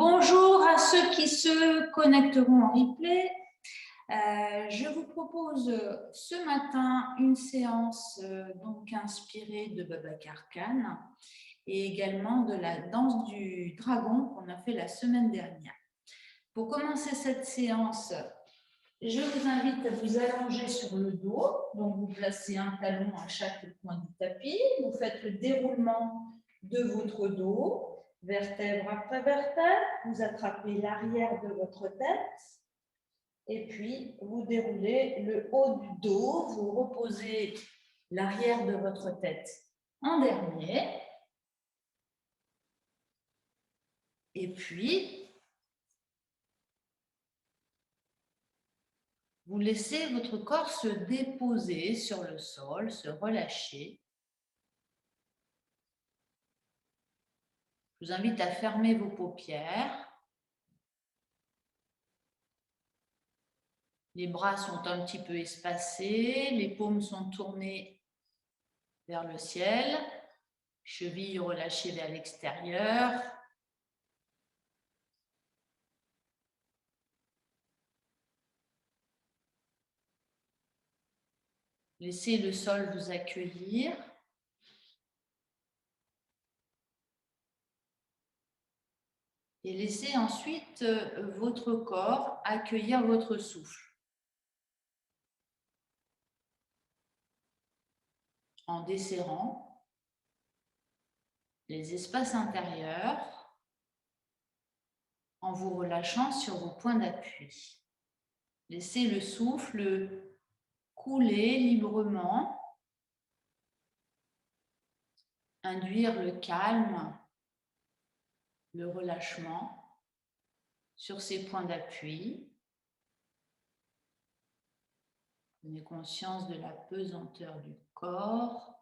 Bonjour à ceux qui se connecteront en replay. Je vous propose ce matin une séance donc inspirée de Babacar Khan et également de la danse du dragon qu'on a fait la semaine dernière. Pour commencer cette séance, je vous invite à vous allonger sur le dos. Donc, vous placez un talon à chaque coin du tapis. Vous faites le déroulement de votre dos. Vertèbre après vertèbre, vous attrapez l'arrière de votre tête et puis vous déroulez le haut du dos, vous reposez l'arrière de votre tête en dernier et puis vous laissez votre corps se déposer sur le sol, se relâcher. Je vous invite à fermer vos paupières. Les bras sont un petit peu espacés, les paumes sont tournées vers le ciel, chevilles relâchées vers l'extérieur. Laissez le sol vous accueillir. Et laissez ensuite votre corps accueillir votre souffle. En desserrant les espaces intérieurs, en vous relâchant sur vos points d'appui. Laissez le souffle couler librement, induire le calme, le relâchement sur ces points d'appui. Prenez conscience de la pesanteur du corps.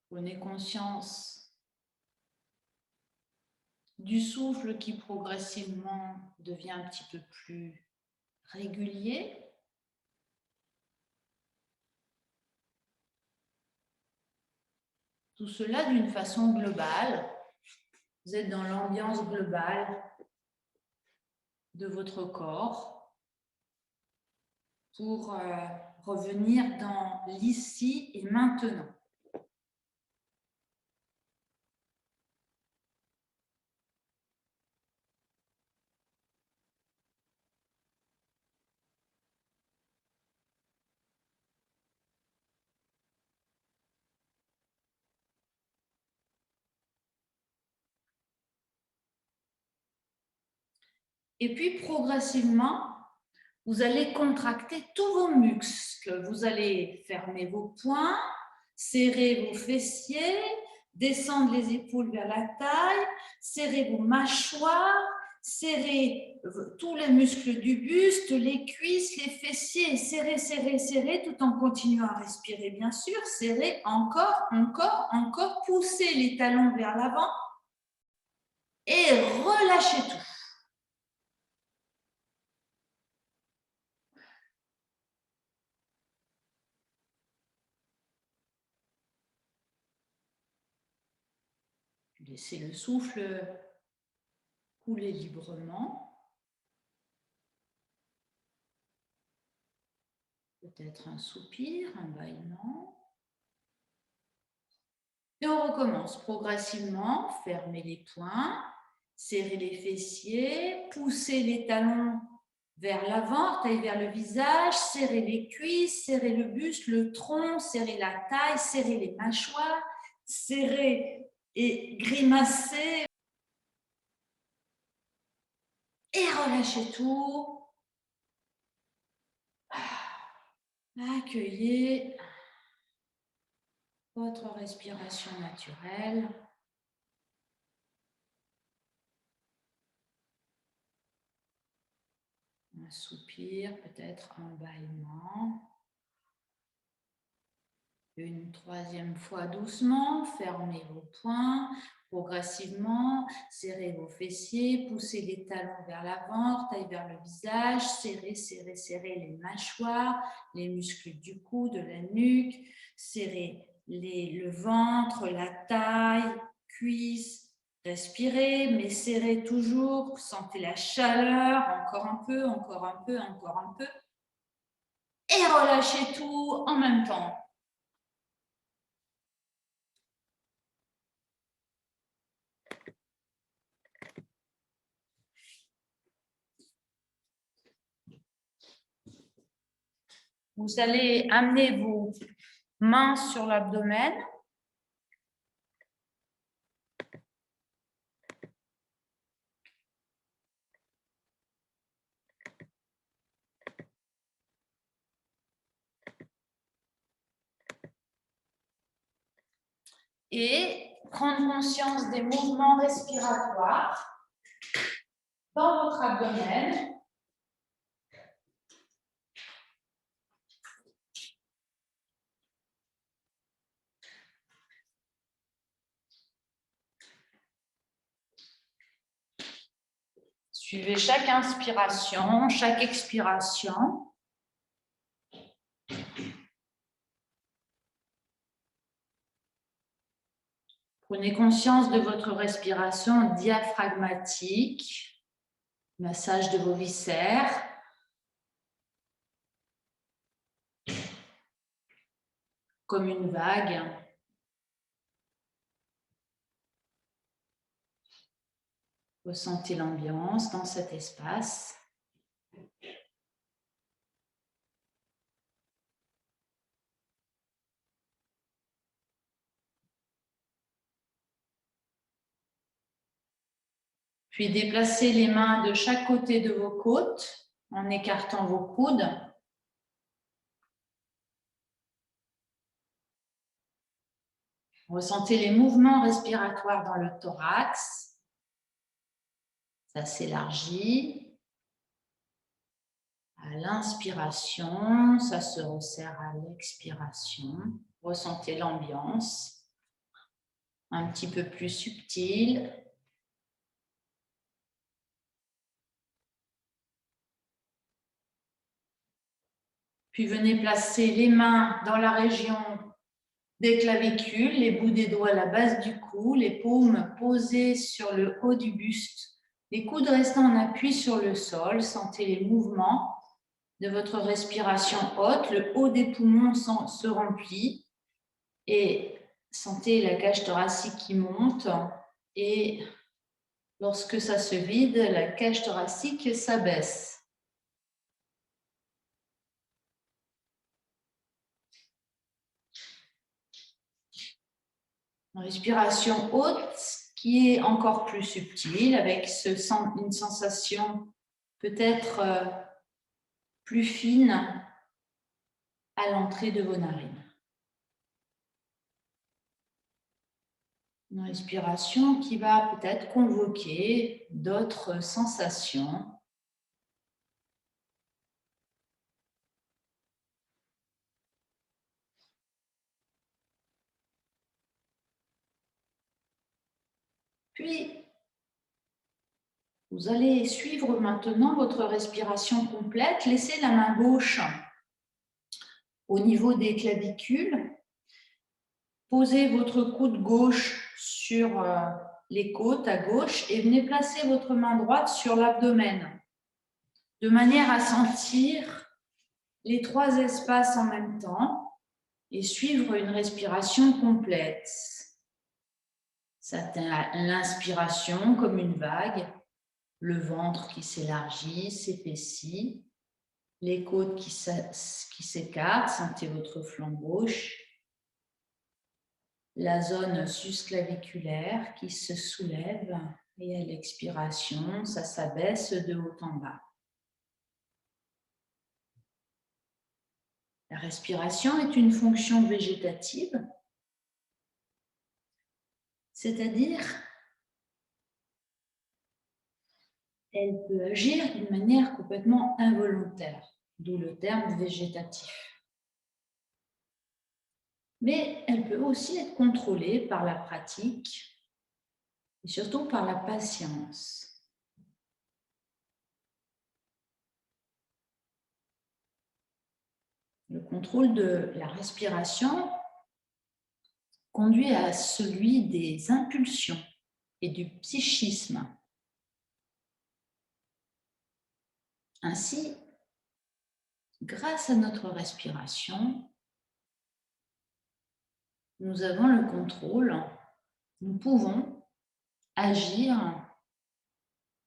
Prenez conscience du souffle qui progressivement devient un petit peu plus régulier. Tout cela d'une façon globale. Vous êtes dans l'ambiance globale de votre corps pour revenir dans l'ici et maintenant. Et puis progressivement, vous allez contracter tous vos muscles. Vous allez fermer vos poings, serrer vos fessiers, descendre les épaules vers la taille, serrer vos mâchoires, serrer tous les muscles du buste, les cuisses, les fessiers, serrer, serrer, serrer, tout en continuant à respirer, bien sûr. Serrer encore, encore, encore, pousser les talons vers l'avant et relâchez tout. Laissez le souffle couler librement. Peut-être un soupir, un bâillement. Et on recommence progressivement. Fermez les poings, serrez les fessiers, poussez les talons vers l'avant, orteils vers le visage, serrez les cuisses, serrez le buste, le tronc, serrez la taille, serrez les mâchoires, serrez et grimacez. Et relâchez tout. Accueillez votre respiration naturelle. Un soupir, peut-être un bâillement. Une troisième fois doucement, fermez vos poings, progressivement, serrez vos fessiers, poussez les talons vers l'avant, taille vers le visage, serrez, serrez, serrez les mâchoires, les muscles du cou, de la nuque, serrez le ventre, la taille, cuisses, respirez, mais serrez toujours, sentez la chaleur, encore un peu, encore un peu, encore un peu, et relâchez tout en même temps. Vous allez amener vos mains sur l'abdomen. Et prendre conscience des mouvements respiratoires dans votre abdomen. Suivez chaque inspiration, chaque expiration. Prenez conscience de votre respiration diaphragmatique, massage de vos viscères. Comme une vague. Ressentez l'ambiance dans cet espace. Puis déplacez les mains de chaque côté de vos côtes en écartant vos coudes. Ressentez les mouvements respiratoires dans le thorax. Ça s'élargit. À l'inspiration, ça se resserre à l'expiration. Ressentez l'ambiance un petit peu plus subtile. Puis venez placer les mains dans la région des clavicules, les bouts des doigts à la base du cou, les paumes posées sur le haut du buste, les coudes restant en appui sur le sol. Sentez les mouvements de votre respiration haute, le haut des poumons se remplit et sentez la cage thoracique qui monte et lorsque ça se vide, la cage thoracique s'abaisse. Une respiration haute qui est encore plus subtile avec une sensation peut-être plus fine à l'entrée de vos narines. Une respiration qui va peut-être convoquer d'autres sensations. Puis, vous allez suivre maintenant votre respiration complète. Laissez la main gauche au niveau des clavicules. Posez votre coude gauche sur les côtes à gauche et venez placer votre main droite sur l'abdomen de manière à sentir les trois espaces en même temps et suivre une respiration complète. L'inspiration comme une vague, le ventre qui s'élargit, s'épaissit, les côtes qui s'écartent, sentez votre flanc gauche, la zone susclaviculaire qui se soulève et à l'expiration, ça s'abaisse de haut en bas. La respiration est une fonction végétative, c'est-à-dire elle peut agir d'une manière complètement involontaire, d'où le terme végétatif. Mais elle peut aussi être contrôlée par la pratique et surtout par la patience. Le contrôle de la respiration conduit à celui des impulsions et du psychisme. Ainsi, grâce à notre respiration, nous avons le contrôle, nous pouvons agir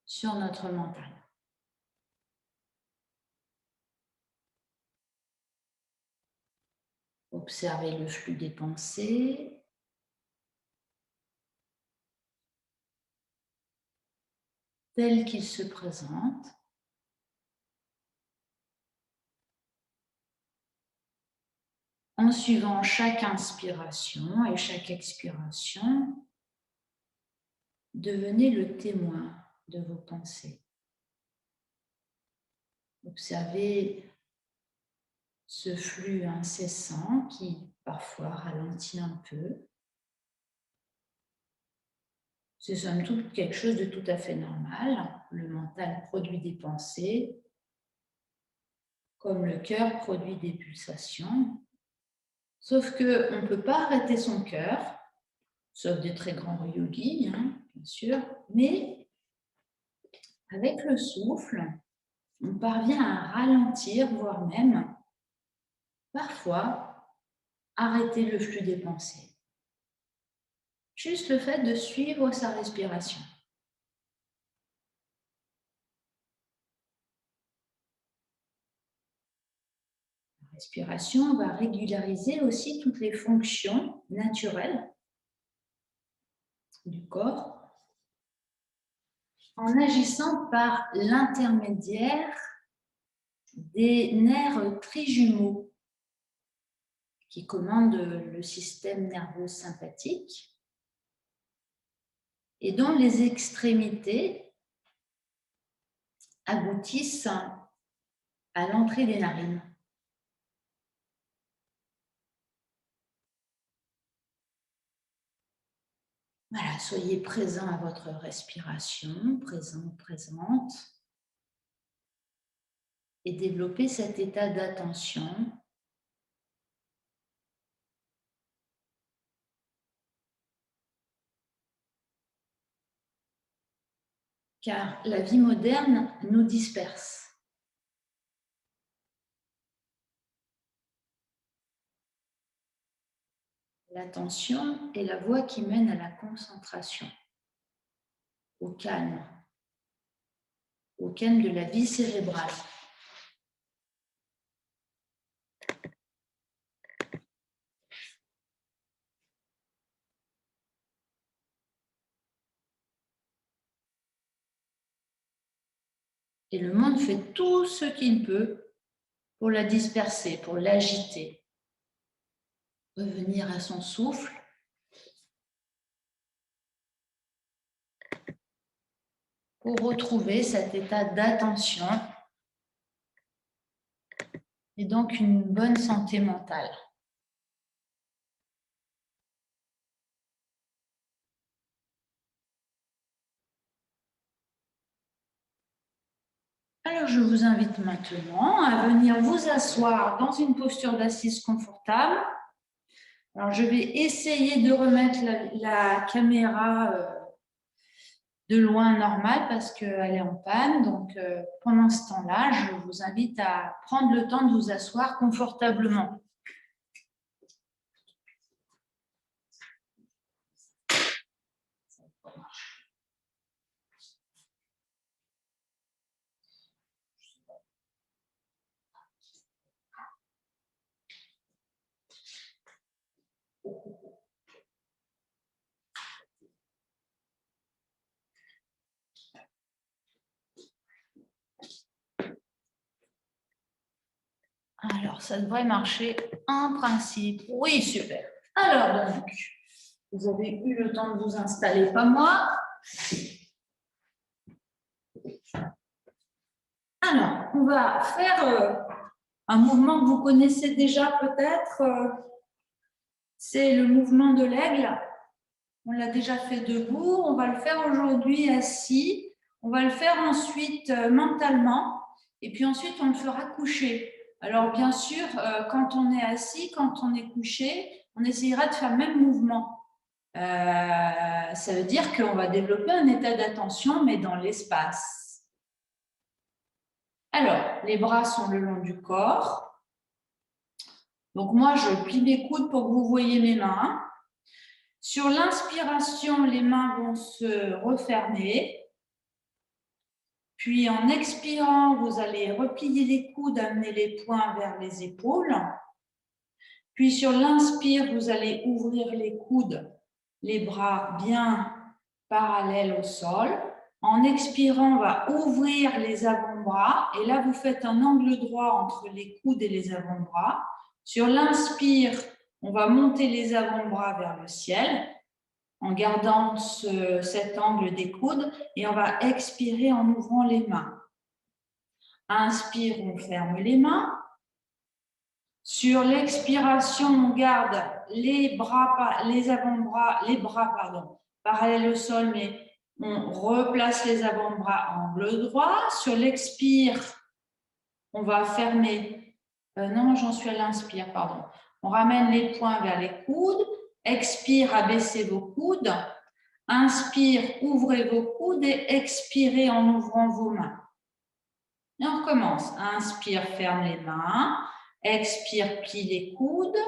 sur notre mental. Observez le flux des pensées, tel qu'il se présente. En suivant chaque inspiration et chaque expiration, devenez le témoin de vos pensées. Observez ce flux incessant qui parfois ralentit un peu. C'est somme toute quelque chose de tout à fait normal. Le mental produit des pensées, comme le cœur produit des pulsations. Sauf qu'on ne peut pas arrêter son cœur, sauf des très grands yogis, bien sûr, mais avec le souffle, on parvient à ralentir, voire même, parfois, arrêter le flux des pensées. Juste le fait de suivre sa respiration. La respiration va régulariser aussi toutes les fonctions naturelles du corps en agissant par l'intermédiaire des nerfs trijumeaux qui commandent le système nerveux sympathique et dont les extrémités aboutissent à l'entrée des narines. Voilà, soyez présent à votre respiration, présent, présente, et développez cet état d'attention car la vie moderne nous disperse. L'attention est la voie qui mène à la concentration, au calme de la vie cérébrale. Et le monde fait tout ce qu'il peut pour la disperser, pour l'agiter. Revenir à son souffle. Pour retrouver cet état d'attention et donc une bonne santé mentale. Alors, je vous invite maintenant à venir vous asseoir dans une posture d'assise confortable. Alors, je vais essayer de remettre la caméra de loin normal parce qu'elle est en panne. Donc, pendant ce temps-là, je vous invite à prendre le temps de vous asseoir confortablement. Alors, ça devrait marcher en principe. Oui, super. Alors, donc, vous avez eu le temps de vous installer, pas moi. Alors, on va faire un mouvement que vous connaissez déjà peut-être. C'est le mouvement de l'aigle. On l'a déjà fait debout, on va le faire aujourd'hui assis. On va le faire ensuite mentalement et puis ensuite on le fera couché. Alors bien sûr, quand on est assis, quand on est couché, on essayera de faire le même mouvement. Ça veut dire qu'on va développer un état d'attention, mais dans l'espace. Alors, les bras sont le long du corps. Donc moi, je plie mes coudes pour que vous voyez mes mains. Sur l'inspiration, les mains vont se refermer. Puis en expirant, vous allez replier les coudes, amener les poings vers les épaules. Puis sur l'inspire, vous allez ouvrir les coudes, les bras bien parallèles au sol. En expirant, on va ouvrir les avant-bras. Et là, vous faites un angle droit entre les coudes et les avant-bras. Sur l'inspire, on va monter les avant-bras vers le ciel en gardant cet angle des coudes et on va expirer en ouvrant les mains. Inspire, on ferme les mains. Sur l'expiration, on garde les avant-bras, les bras parallèles au sol, mais on replace les avant-bras angle droit. Sur l'expire, on va fermer. Non, j'en suis à l'inspire, pardon. On ramène les poings vers les coudes. Expire, abaissez vos coudes. Inspire, ouvrez vos coudes et expirez en ouvrant vos mains. Et on recommence. Inspire, ferme les mains. Expire, plie les coudes.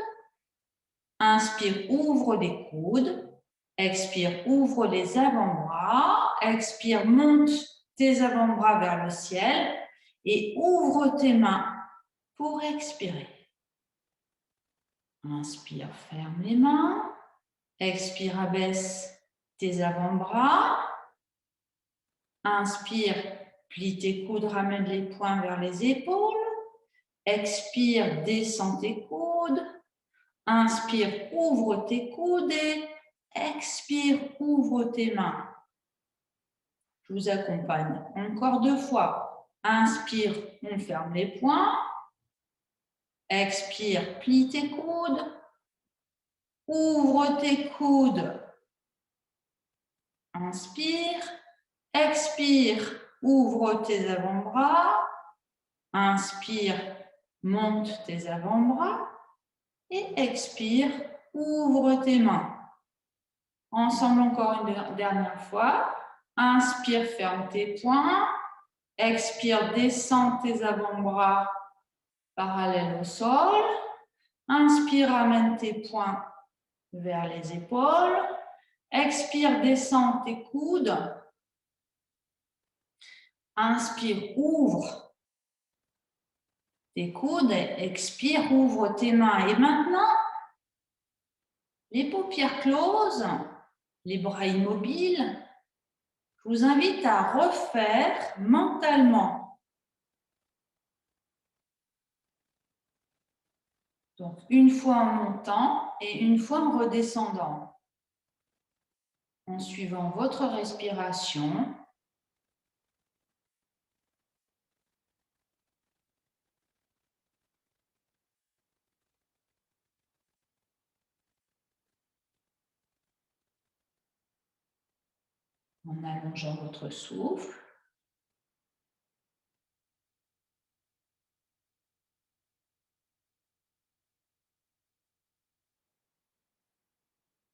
Inspire, ouvre les coudes. Expire, ouvre les avant-bras. Expire, monte tes avant-bras vers le ciel et ouvre tes mains pour expirer. Inspire, ferme les mains. Expire, abaisse tes avant-bras. Inspire, plie tes coudes, ramène les poings vers les épaules. Expire, descends tes coudes. Inspire, ouvre tes coudes et expire, ouvre tes mains. Je vous accompagne encore 2 fois. Inspire, on ferme les poings. Expire, plie tes coudes. Ouvre tes coudes. Inspire. Expire, ouvre tes avant-bras. Inspire, monte tes avant-bras. Et expire, ouvre tes mains. Ensemble encore une dernière fois. Inspire, ferme tes poings. Expire, descends tes avant-bras parallèles au sol. Inspire, ramène tes poings vers les épaules. Expire, descends tes coudes. Inspire, ouvre tes coudes. Expire, ouvre tes mains. Et maintenant, les paupières closes, les bras immobiles. Je vous invite à refaire mentalement. Donc, une fois en montant et une fois en redescendant. En suivant votre respiration. En allongeant votre souffle.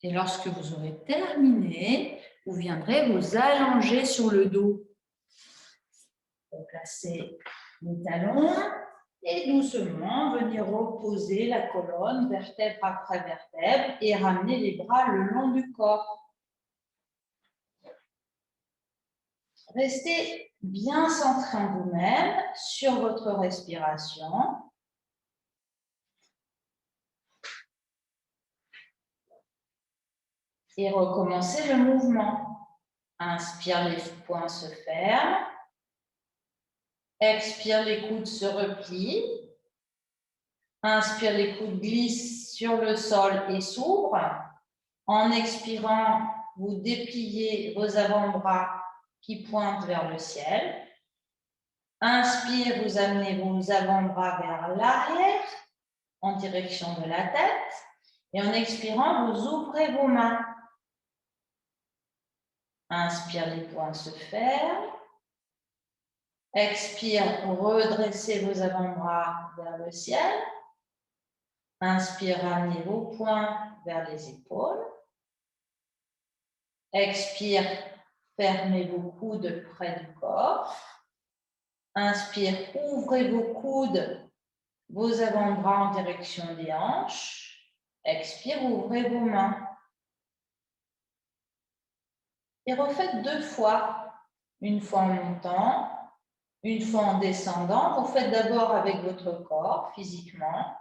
Et lorsque vous aurez terminé, vous viendrez vous allonger sur le dos. Placez les talons et doucement venir reposer la colonne vertèbre après vertèbre et ramener les bras le long du corps. Restez bien centré en vous-même, sur votre respiration. Et recommencez le mouvement. Inspire, les poings se ferment. Expire, les coudes se replient. Inspire, les coudes glissent sur le sol et s'ouvrent. En expirant, vous dépliez vos avant-bras qui pointent vers le ciel. Inspire, vous amenez vos avant-bras vers l'arrière en direction de la tête. Et en expirant, vous ouvrez vos mains. Inspire, les poings se ferment. Expire, redressez vos avant-bras vers le ciel. Inspire, ramenez vos poings vers les épaules. Expire, fermez vos coudes près du corps. Inspire, ouvrez vos coudes, vos avant-bras en direction des hanches. Expire, ouvrez vos mains. Et refaites 2 fois. Une fois en montant, une fois en descendant. Vous faites d'abord avec votre corps, physiquement.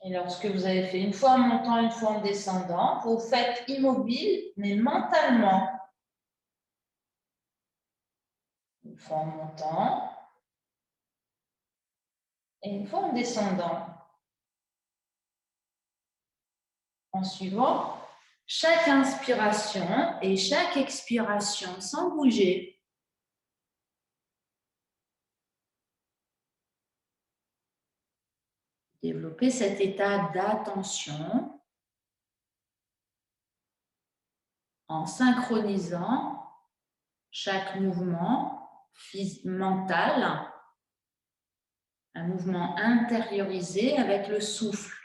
Et lorsque vous avez fait une fois en montant, une fois en descendant, vous faites immobile, mais mentalement. Une fois en montant et une fois en descendant. En suivant chaque inspiration et chaque expiration sans bouger. Développer cet état d'attention en synchronisant chaque mouvement mental, un mouvement intériorisé avec le souffle.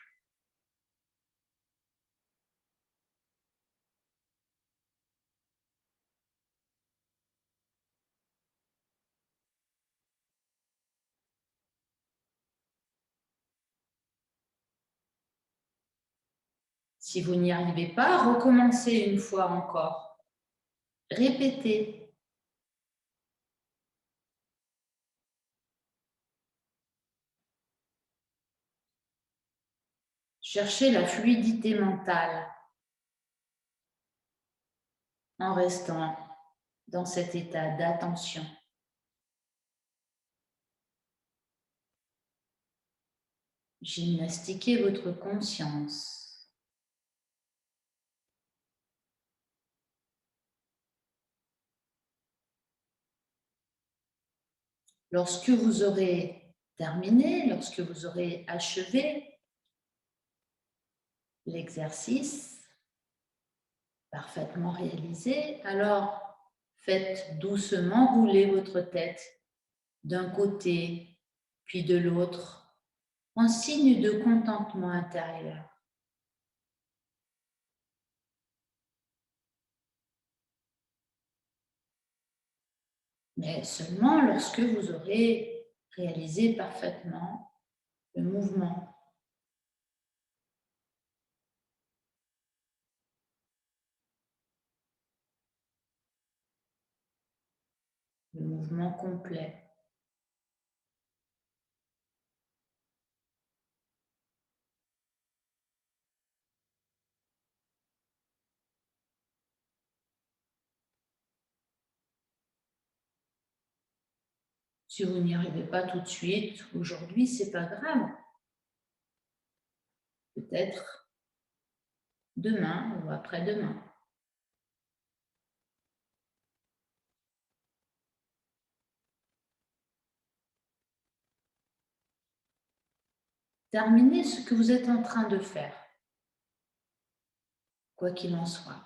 Si vous n'y arrivez pas, recommencez une fois encore. Répétez. Cherchez la fluidité mentale en restant dans cet état d'attention. Gymnastiquez votre conscience. Lorsque vous aurez terminé, lorsque vous aurez achevé l'exercice parfaitement réalisé, alors faites doucement rouler votre tête d'un côté puis de l'autre en signe de contentement intérieur. Mais seulement lorsque vous aurez réalisé parfaitement le mouvement. Le mouvement complet. Si vous n'y arrivez pas tout de suite, aujourd'hui, ce n'est pas grave. Peut-être demain ou après-demain. Terminez ce que vous êtes en train de faire, quoi qu'il en soit.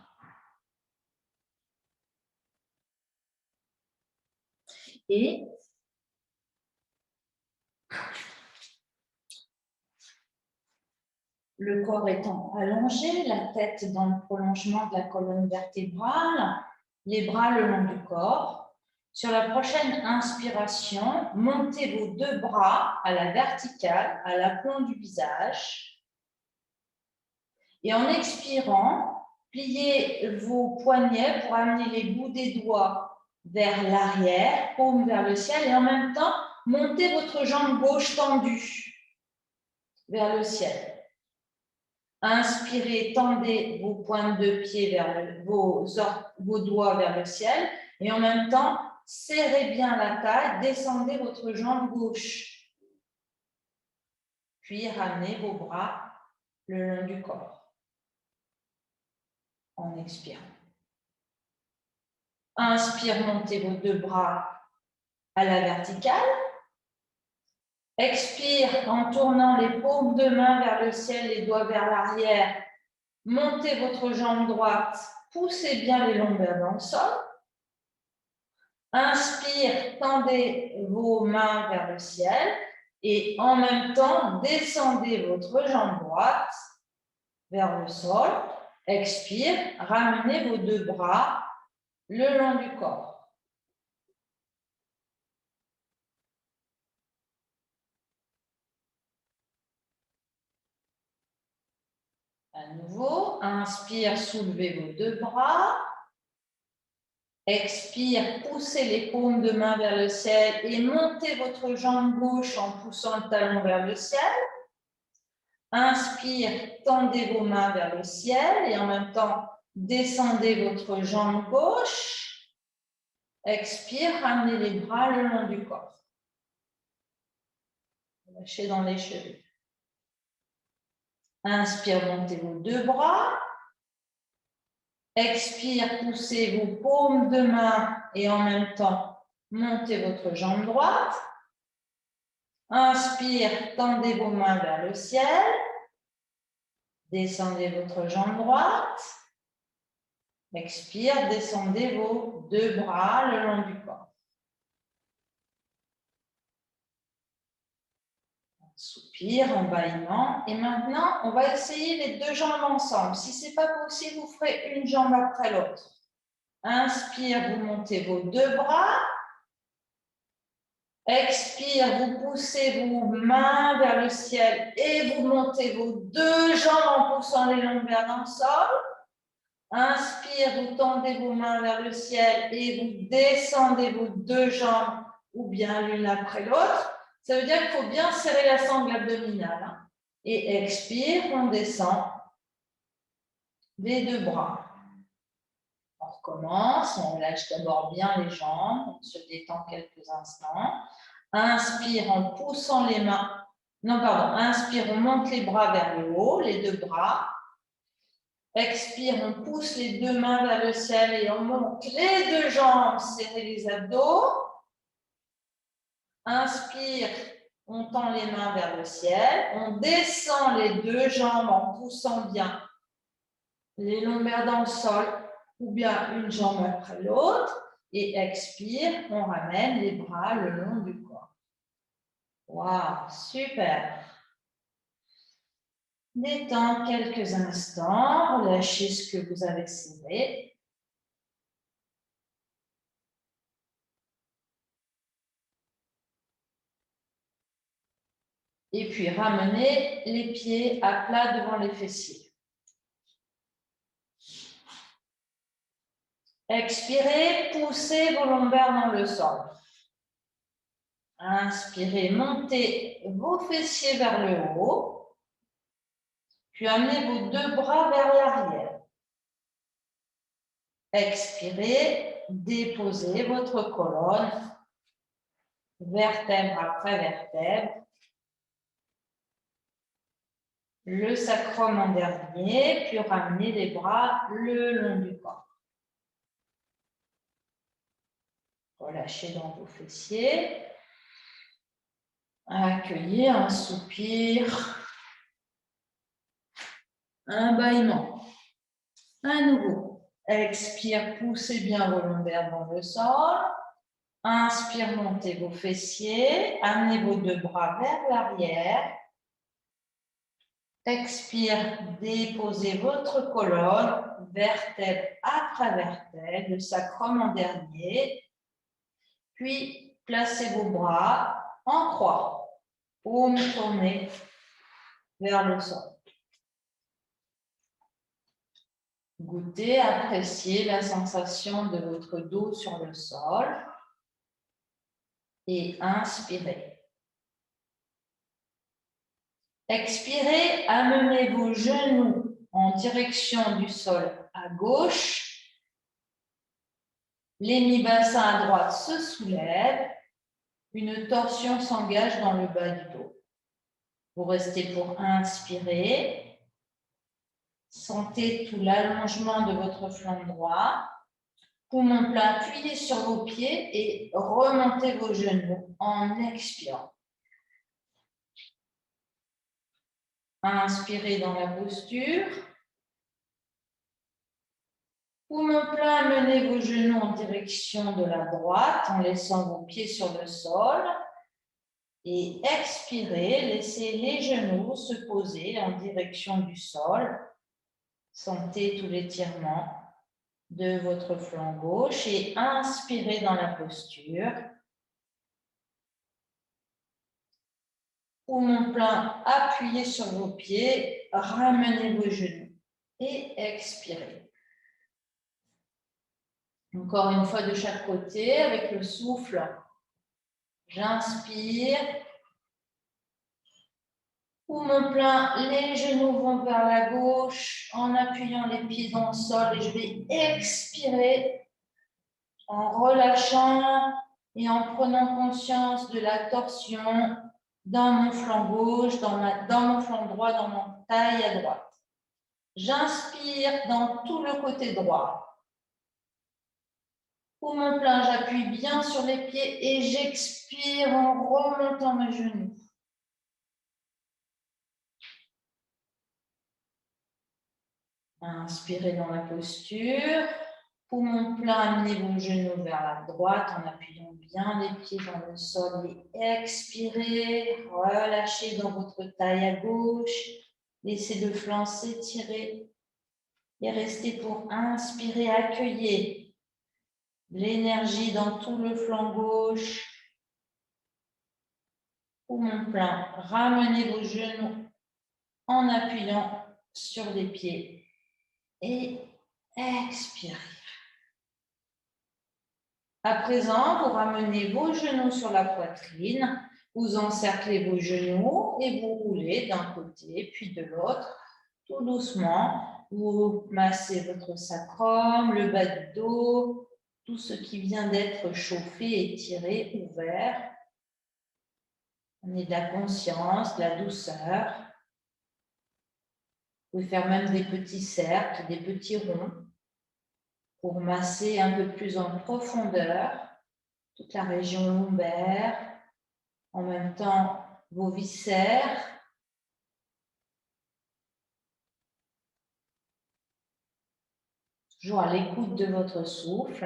Et le corps étant allongé, la tête dans le prolongement de la colonne vertébrale, les bras le long du corps. Sur la prochaine inspiration, montez vos 2 bras à la verticale, à l'aplomb du visage. Et en expirant, pliez vos poignets pour amener les bouts des doigts vers l'arrière, paume vers le ciel, et en même temps, montez votre jambe gauche tendue vers le ciel. Inspirez, tendez vos pointes de pied vers vos doigts vers le ciel. Et en même temps, serrez bien la taille, descendez votre jambe gauche. Puis ramenez vos bras le long du corps. En expirant. Inspire, montez vos deux bras à la verticale. Expire en tournant les paumes de main vers le ciel, les doigts vers l'arrière. Montez votre jambe droite, poussez bien les lombaires dans le sol. Inspire, tendez vos mains vers le ciel et en même temps, descendez votre jambe droite vers le sol. Expire, ramenez vos deux bras le long du corps. À nouveau, inspire, soulevez vos deux bras. Expire, poussez les paumes de main vers le ciel et montez votre jambe gauche en poussant le talon vers le ciel. Inspire, tendez vos mains vers le ciel et en même temps, descendez votre jambe gauche. Expire, ramenez les bras le long du corps. Lâchez dans les chevilles. Inspire, montez vos deux bras. Expire, poussez vos paumes de main et en même temps, montez votre jambe droite. Inspire, tendez vos mains vers le ciel. Descendez votre jambe droite. Expire, descendez vos deux bras le long du corps. Soupir, en bâillement. Et maintenant, on va essayer les deux jambes ensemble. Si ce n'est pas possible, vous ferez une jambe après l'autre. Inspire, vous montez vos deux bras. Expire, vous poussez vos mains vers le ciel et vous montez vos deux jambes en poussant les lombaires dans le sol. Inspire, vous tendez vos mains vers le ciel et vous descendez vos deux jambes ou bien l'une après l'autre. Ça veut dire qu'il faut bien serrer la sangle abdominale. Et expire, on descend les deux bras. On recommence, on lâche d'abord bien les jambes, on se détend quelques instants. Inspire en poussant les mains. Non, pardon. Inspire, on monte les bras vers le haut, les deux bras. Expire, on pousse les deux mains vers le ciel et on monte les deux jambes, serrez les abdos. Inspire, on tend les mains vers le ciel. On descend les deux jambes en poussant bien les lombaires dans le sol ou bien une jambe après l'autre. Et expire, on ramène les bras le long du corps. Waouh, super! Détendre quelques instants, relâchez ce que vous avez serré. Et puis ramenez les pieds à plat devant les fessiers. Expirez, poussez vos lombaires dans le sol. Inspirez, montez vos fessiers vers le haut. Puis amenez vos deux bras vers l'arrière. Expirez, déposez votre colonne, vertèbre après vertèbre. Le sacrum en dernier, puis ramenez les bras le long du corps. Relâchez dans vos fessiers. Accueillez un soupir. Un bâillement. À nouveau. Expire, poussez bien vos lombaires dans le sol. Inspire, montez vos fessiers. Amenez vos deux bras vers l'arrière. Expire, déposez votre colonne, vertèbre après vertèbre, le sacrum en dernier. Puis, placez vos bras en croix, paume tournée vers le sol. Goûtez, appréciez la sensation de votre dos sur le sol et inspirez. Expirez, amenez vos genoux en direction du sol à gauche. L'hémibassin à droite se soulève. Une torsion s'engage dans le bas du dos. Vous restez pour inspirer. Sentez tout l'allongement de votre flanc droit. Poumon plein, appuyez sur vos pieds et remontez vos genoux en expirant. Inspirez dans la posture. Poumon plein, menez vos genoux en direction de la droite en laissant vos pieds sur le sol. Et expirez, laissez les genoux se poser en direction du sol. Sentez tout l'étirement de votre flanc gauche et inspirez dans la posture. Poumon plein, appuyez sur vos pieds, ramenez vos genoux et expirez. Encore une fois de chaque côté avec le souffle. J'inspire. Poumon plein, les genoux vont vers la gauche en appuyant les pieds dans le sol et je vais expirer en relâchant et en prenant conscience de la torsion dans mon flanc gauche, dans mon flanc droit, dans mon taille à droite. J'inspire dans tout le côté droit. Poumon plein, j'appuie bien sur les pieds et j'expire en remontant mes genoux. Inspirez dans la posture. Poumon plein, amenez vos genoux vers la droite en appuyant bien les pieds dans le sol et expirez. Relâchez dans votre taille à gauche. Laissez le flanc s'étirer et restez pour inspirer. Accueillez l'énergie dans tout le flanc gauche. Poumon plein, ramenez vos genoux en appuyant sur les pieds et expirez. À présent, vous ramenez vos genoux sur la poitrine, vous encerclez vos genoux et vous roulez d'un côté puis de l'autre. Tout doucement, vous massez votre sacrum, le bas du dos, tout ce qui vient d'être chauffé, étiré, ouvert. Prenez de la conscience, de la douceur. Vous pouvez faire même des petits cercles, des petits ronds pour masser un peu plus en profondeur toute la région lombaire, en même temps vos viscères. Toujours à l'écoute de votre souffle.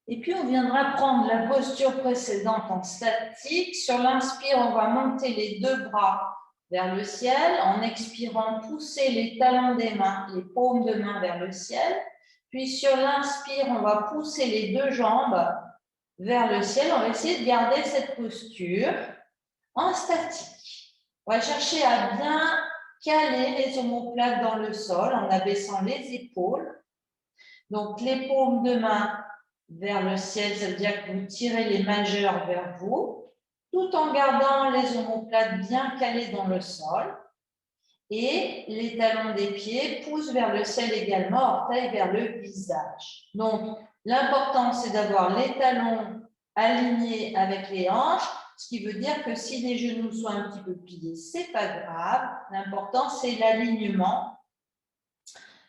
Et puis, on viendra prendre la posture précédente en statique. Sur l'inspire, on va monter les deux bras vers le ciel. En expirant, pousser les talons des mains, les paumes de main vers le ciel. Puis, sur l'inspire, on va pousser les deux jambes vers le ciel. On va essayer de garder cette posture en statique. On va chercher à bien caler les omoplates dans le sol en abaissant les épaules. Donc, les paumes de main vers le ciel, ça veut dire que vous tirez les majeurs vers vous, tout en gardant les omoplates bien calées dans le sol. Et les talons des pieds poussent vers le ciel également, orteils vers le visage. Donc, l'important, c'est d'avoir les talons alignés avec les hanches, ce qui veut dire que si les genoux sont un petit peu pliés, c'est pas grave. L'important, c'est l'alignement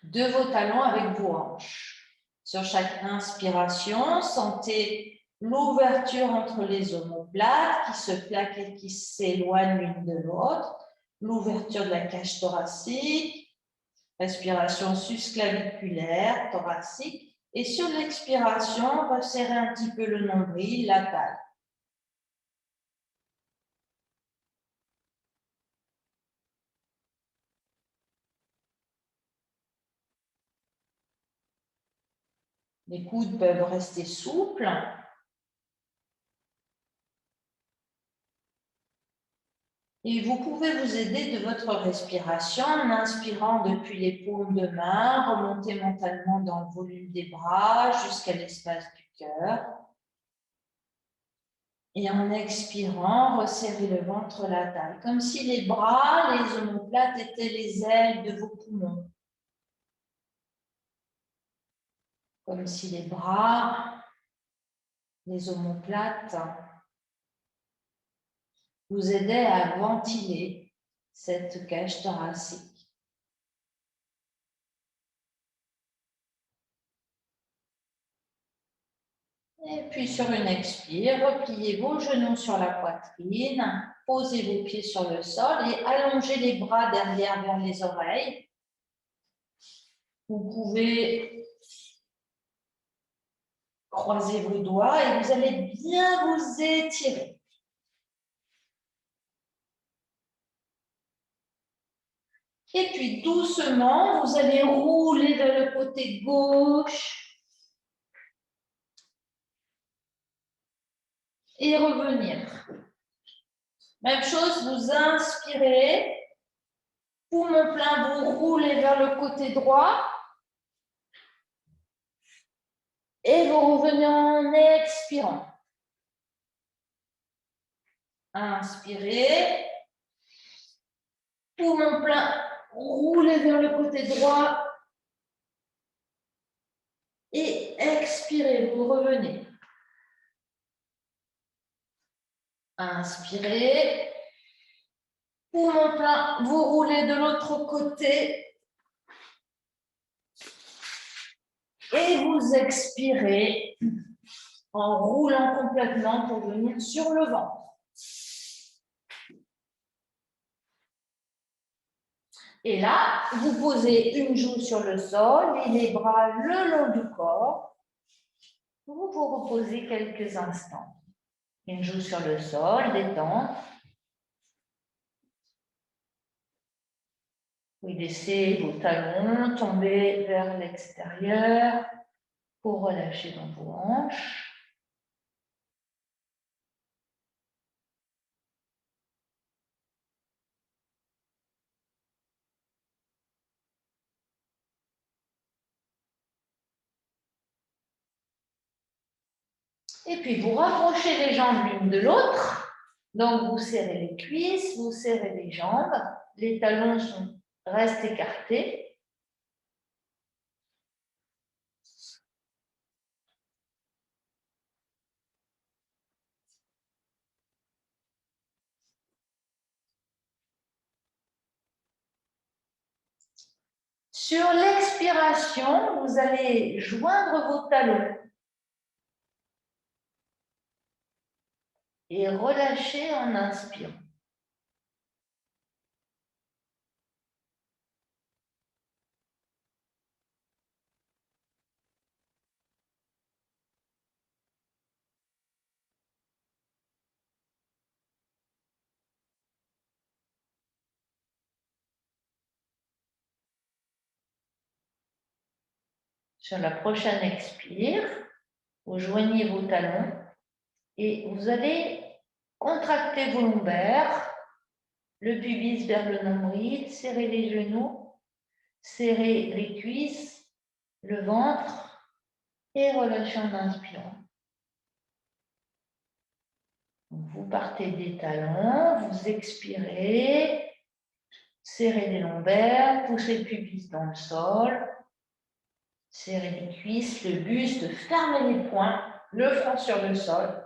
de vos talons avec vos hanches. Sur chaque inspiration, sentez l'ouverture entre les omoplates qui se plaquent et qui s'éloignent l'une de l'autre. L'ouverture de la cage thoracique, respiration susclaviculaire, thoracique. Et sur l'expiration, resserrez un petit peu le nombril, la taille. Les coudes peuvent rester souples. Et vous pouvez vous aider de votre respiration en inspirant depuis les paumes de main, remontez mentalement dans le volume des bras jusqu'à l'espace du cœur. Et en expirant, resserrez le ventre, la taille, comme si les bras, les omoplates étaient les ailes de vos poumons. Comme si les bras, les omoplates vous aidaient à ventiler cette cage thoracique. Et puis sur une expire, repliez vos genoux sur la poitrine, posez vos pieds sur le sol et allongez les bras derrière vers les oreilles. Vous pouvez croiser vos doigts et vous allez bien vous étirer. Et puis doucement, vous allez rouler vers le côté gauche et revenir. Même chose, vous inspirez, poumon plein, vous roulez vers le côté droit et vous revenez en expirant. Inspirez, poumon plein, roulez vers le côté droit et expirez, vous revenez. Inspirez, poumon plein, vous roulez de l'autre côté et vous expirez en roulant complètement pour venir sur le ventre. Et là, vous posez une joue sur le sol et les bras le long du corps. Vous vous reposez quelques instants. Une joue sur le sol, détente. Vous laissez vos talons tomber vers l'extérieur pour relâcher dans vos hanches. Et puis, vous rapprochez les jambes l'une de l'autre. Donc, vous serrez les cuisses, vous serrez les jambes. Les talons restent écartés. Sur l'expiration, vous allez joindre vos talons et relâcher en inspirant. Sur la prochaine expire, vous joignez vos talons et vous allez contracter vos lombaires, le pubis vers le nombril, serrer les genoux, serrer les cuisses, le ventre et relâcher en inspirant. Vous partez des talons, vous expirez, serrez les lombaires, poussez le pubis dans le sol, serrez les cuisses, le buste, fermez les poings, le front sur le sol.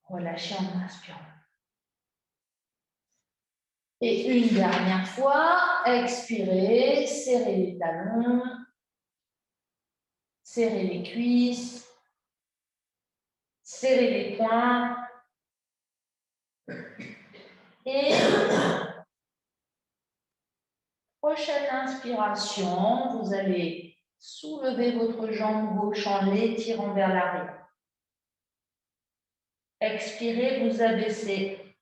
Relâchez en inspirant. Et une dernière fois, expirez, serrez les talons, serrez les cuisses, serrez les poings. Et prochaine inspiration, vous allez soulever votre jambe gauche en l'étirant vers l'arrière. Expirez, vous abaissez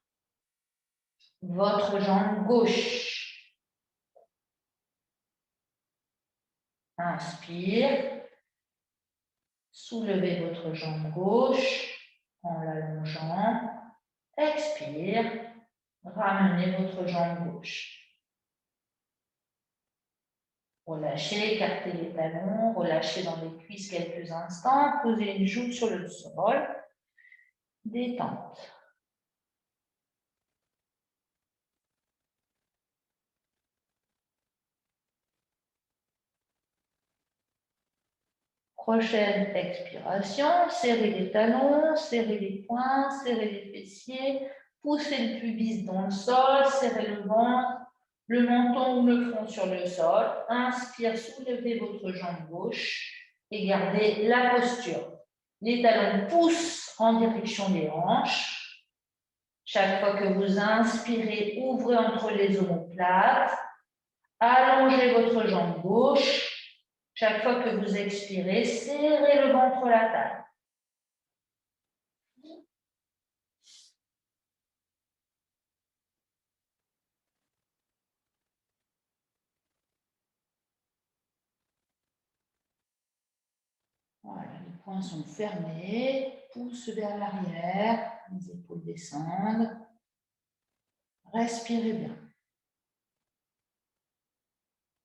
votre jambe gauche. Inspire. Soulevez votre jambe gauche en l'allongeant. Expire. Ramenez votre jambe gauche. Relâchez, écartez les talons, relâchez dans les cuisses quelques instants, posez une joue sur le sol, détente. Prochaine expiration, serrez les talons, serrez les poings, serrez les fessiers, poussez le pubis dans le sol, serrez le ventre, le menton ou le front sur le sol. Inspire, soulevez votre jambe gauche et gardez la posture. Les talons poussent en direction des hanches. Chaque fois que vous inspirez, ouvrez entre les omoplates. Allongez votre jambe gauche. Chaque fois que vous expirez, serrez le ventre, la taille. Voilà, les poings sont fermés, pouce vers l'arrière, les épaules descendent. Respirez bien.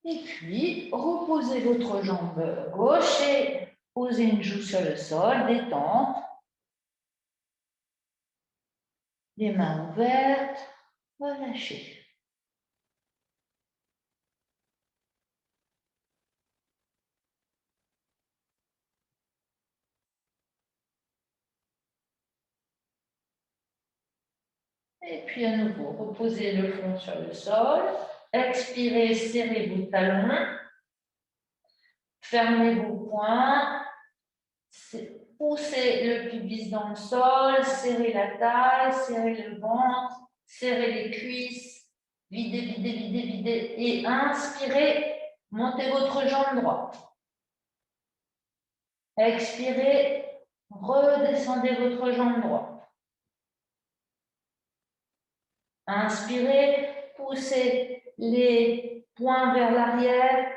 Et puis, reposez votre jambe gauche et posez une joue sur le sol, détente. Les mains ouvertes, relâchez. Et puis à nouveau, reposez le front sur le sol. Expirez, serrez vos talons. Fermez vos poings. Poussez le pubis dans le sol. Serrez la taille, serrez le ventre, serrez les cuisses. Videz, videz, videz, videz. Et inspirez, montez votre jambe droite. Expirez, redescendez votre jambe droite. Inspirez, poussez les poings vers l'arrière.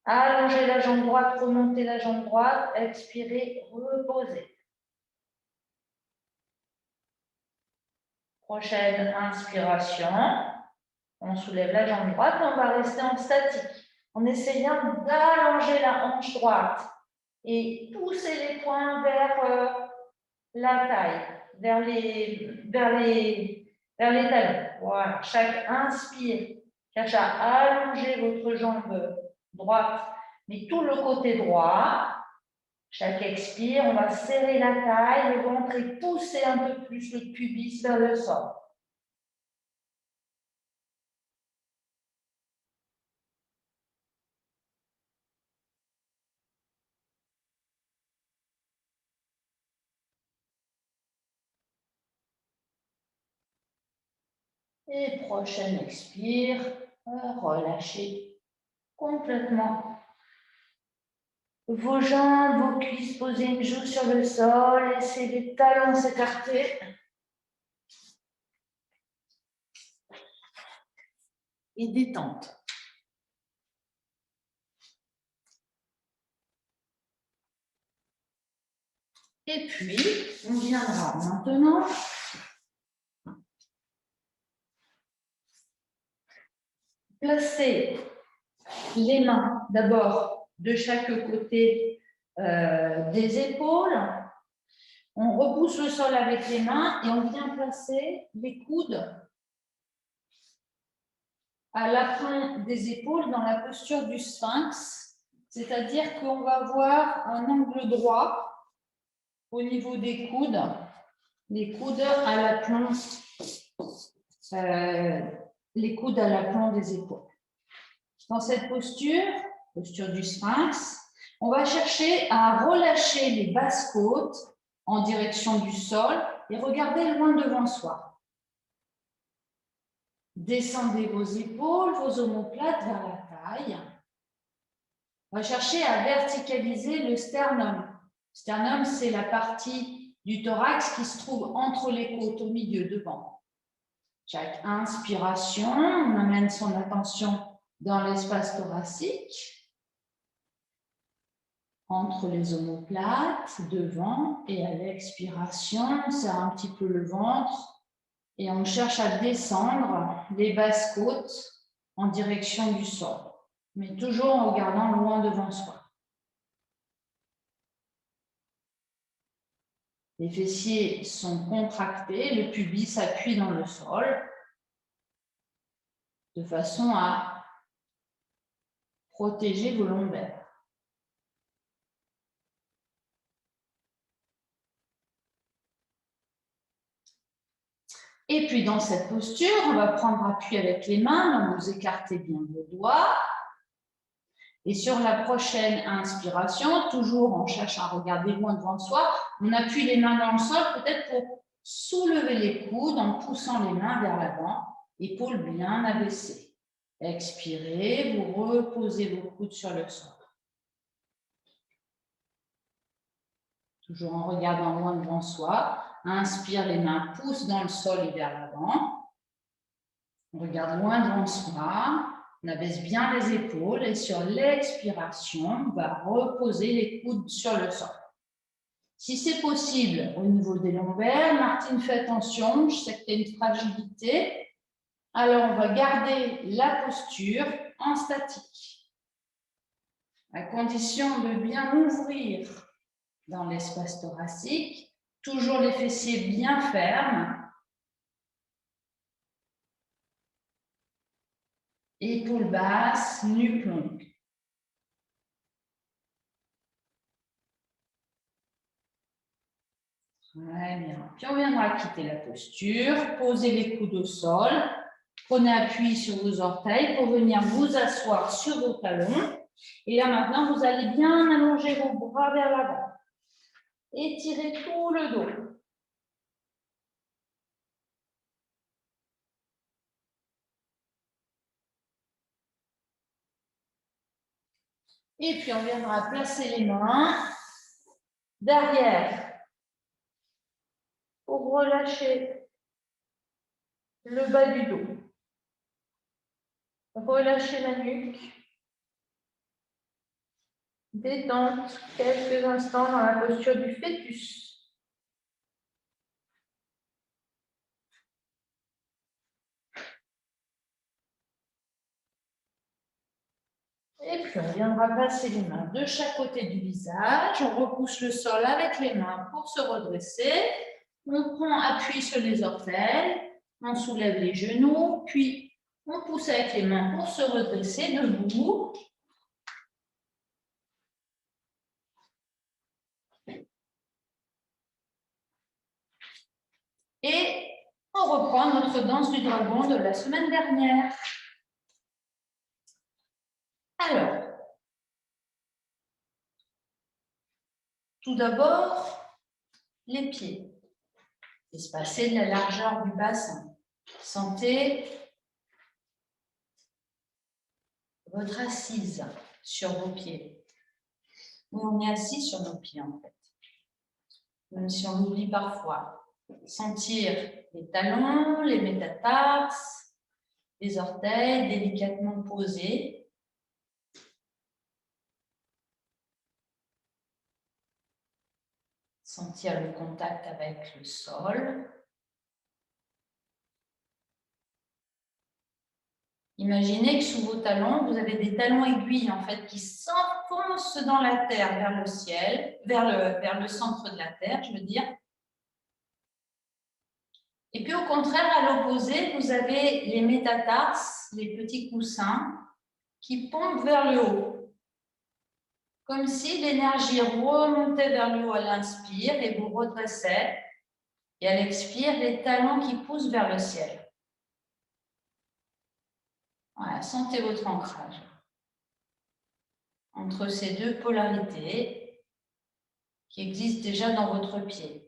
Allongez la jambe droite, remontez la jambe droite. Expirez, reposez. Prochaine inspiration. On soulève la jambe droite, on va rester en statique en essayant d'allonger la hanche droite et pousser les poings vers la taille, vers les talons. Voilà. Chaque inspire cherche à allonger votre jambe droite, mais tout le côté droit. Chaque expire, on va serrer la taille, le ventre et pousser un peu plus le pubis vers le sol. Et prochaine expire, relâchez complètement vos jambes, vos cuisses, posez une joue sur le sol, laissez les talons s'écarter. Et détente. Et puis, on viendra maintenant placer les mains d'abord de chaque côté des épaules. On repousse le sol avec les mains et on vient placer les coudes à l'aplomb des épaules dans la posture du sphinx, c'est-à-dire qu'on va avoir un angle droit au niveau des coudes, les coudes à l'aplomb des épaules. Dans cette posture du sphinx, on va chercher à relâcher les basses côtes en direction du sol et regarder loin devant soi. Descendez vos épaules, vos omoplates vers la taille. On va chercher à verticaliser le sternum. Le sternum, c'est la partie du thorax qui se trouve entre les côtes, au milieu, devant. Chaque inspiration, on amène son attention dans l'espace thoracique, entre les omoplates, devant, et à l'expiration, on serre un petit peu le ventre et on cherche à descendre les basses côtes en direction du sol, mais toujours en regardant loin devant soi. Les fessiers sont contractés, le pubis s'appuie dans le sol de façon à protéger vos lombaires. Et puis dans cette posture, on va prendre appui avec les mains, donc vous écartez bien vos doigts. Et sur la prochaine inspiration, toujours en cherchant à regarder loin devant soi, on appuie les mains dans le sol, peut-être pour soulever les coudes en poussant les mains vers l'avant, épaules bien abaissées. Expirez, vous reposez vos coudes sur le sol. Toujours en regardant loin devant soi. Inspire, les mains poussent dans le sol et vers l'avant. On regarde loin devant soi. On abaisse bien les épaules et sur l'expiration, on va reposer les coudes sur le sol. Si c'est possible au niveau des lombaires, Martine, fais attention, je sais que tu as une fragilité. Alors, on va garder la posture en statique, à condition de bien ouvrir dans l'espace thoracique, toujours les fessiers bien fermes. Épaules basses, nuque longue. Très bien. Puis on viendra quitter la posture, posez les coudes au sol, prenez appui sur vos orteils pour venir vous asseoir sur vos talons. Et là maintenant, vous allez bien allonger vos bras vers l'avant. Étirez tout le dos. Et puis on viendra placer les mains derrière pour relâcher le bas du dos. Relâchez la nuque. Détente quelques instants dans la posture du fœtus. Et puis on viendra passer les mains de chaque côté du visage. On repousse le sol avec les mains pour se redresser. On prend appui sur les orteils. On soulève les genoux. Puis on pousse avec les mains pour se redresser debout. Et on reprend notre danse du dragon de la semaine dernière. Alors, tout d'abord, les pieds. Espacés de la largeur du bassin. Sentez votre assise sur vos pieds. On est assis sur nos pieds en fait. Même si on l'oublie parfois. Sentir les talons, les métatarses, les orteils délicatement posés. Sentir le contact avec le sol. Imaginez que sous vos talons, vous avez des talons aiguilles en fait qui s'enfoncent dans la terre vers le ciel, vers le centre de la terre, je veux dire. Et puis au contraire, à l'opposé, vous avez les métatarses, les petits coussins, qui pompent vers le haut. Comme si l'énergie remontait vers le haut à l'inspire et vous redressait. Et à l'expire, les talons qui poussent vers le ciel. Voilà, sentez votre ancrage entre ces deux polarités qui existent déjà dans votre pied.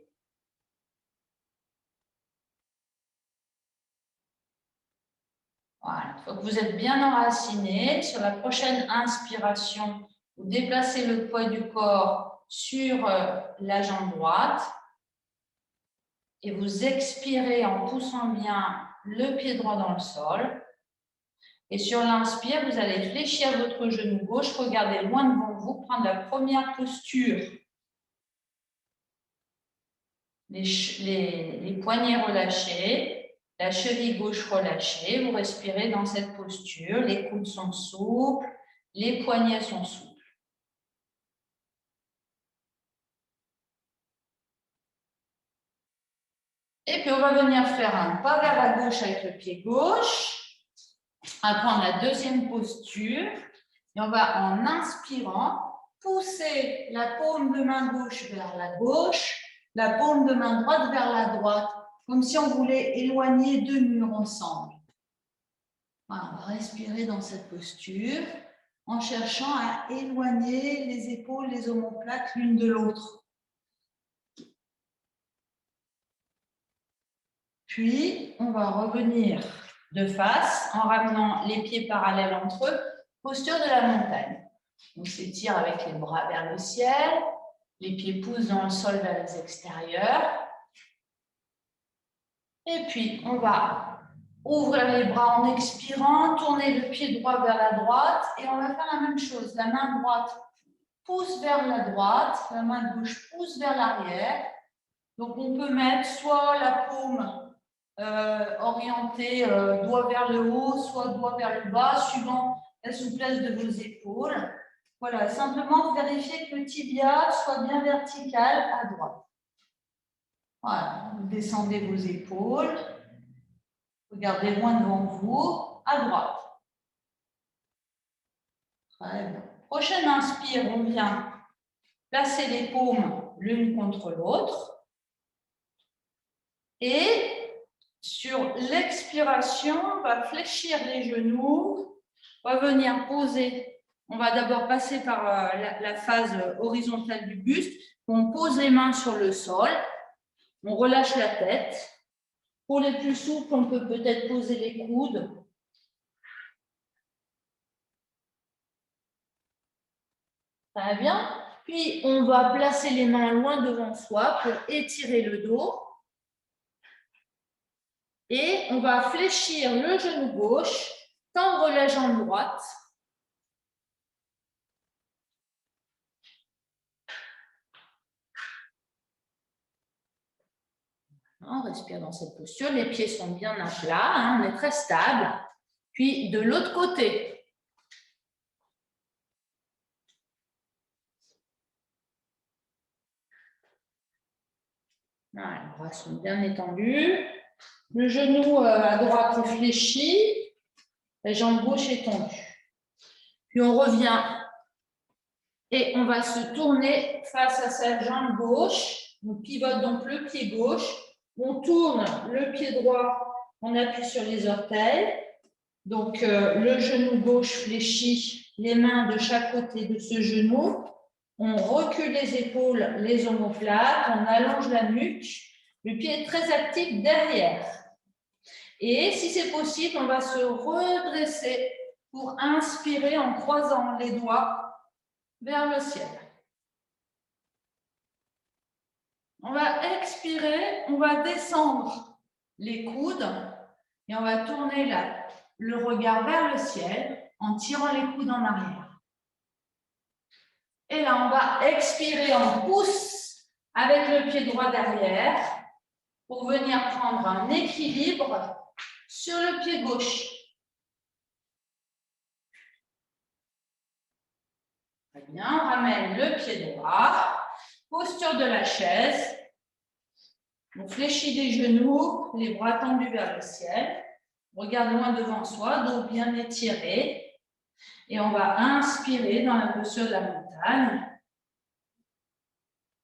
Voilà, il faut que vous êtes bien enraciné. Sur la prochaine inspiration, vous déplacez le poids du corps sur la jambe droite et vous expirez en poussant bien le pied droit dans le sol. Et sur l'inspire, vous allez fléchir votre genou gauche, regardez loin devant vous, prendre la première posture. Les poignets relâchés, La cheville gauche relâchée, vous respirez dans cette posture. Les coudes sont souples, les poignets sont souples. Et puis, on va venir faire un pas vers la gauche avec le pied gauche. On va prendre la deuxième posture. Et on va, en inspirant, pousser la paume de main gauche vers la gauche, la paume de main droite vers la droite, comme si on voulait éloigner deux murs ensemble. Voilà, on va respirer dans cette posture en cherchant à éloigner les épaules, les omoplates l'une de l'autre. Puis, on va revenir de face en ramenant les pieds parallèles entre eux, posture de la montagne. On s'étire avec les bras vers le ciel, les pieds poussent dans le sol vers les extérieurs. Et puis, on va ouvrir les bras en expirant, tourner le pied droit vers la droite et on va faire la même chose. La main droite pousse vers la droite, la main gauche pousse vers l'arrière. Donc, on peut mettre soit la paume orientée doigt vers le haut, soit doigt vers le bas, suivant la souplesse de vos épaules. Voilà, simplement vérifier que le tibia soit bien vertical à droite. Voilà, vous descendez vos épaules. Regardez loin devant vous, à droite. Très bien. Prochaine inspire, on vient placer les paumes l'une contre l'autre. Et sur l'expiration, on va fléchir les genoux. On va venir poser. On va d'abord passer par la phase horizontale du buste. On pose les mains sur le sol. On relâche la tête. Pour les plus souples, on peut peut-être poser les coudes. Très bien. Puis, on va placer les mains loin devant soi pour étirer le dos. Et on va fléchir le genou gauche, tendre la jambe droite. On respire dans cette posture. Les pieds sont bien à plat, hein, on est très stable. Puis, de l'autre côté. Voilà, les bras sont bien étendus. Le genou à droite est fléchi. La jambe gauche est tendue. Puis on revient et on va se tourner face à sa jambe gauche. On pivote donc le pied gauche. On tourne le pied droit. On appuie sur les orteils. Donc le genou gauche fléchi, les mains de chaque côté de ce genou. On recule les épaules, les omoplates. On allonge la nuque. Le pied est très actif derrière. Et si c'est possible, on va se redresser pour inspirer en croisant les doigts vers le ciel. On va expirer, on va descendre les coudes et on va tourner le regard vers le ciel en tirant les coudes en arrière. Et là, on va expirer en pouce avec le pied droit derrière pour venir prendre un équilibre sur le pied gauche. Très bien, on ramène le pied droit, posture de la chaise. On fléchit les genoux, les bras tendus vers le ciel. On regarde loin devant soi, dos bien étiré. Et on va inspirer dans la posture de la montagne.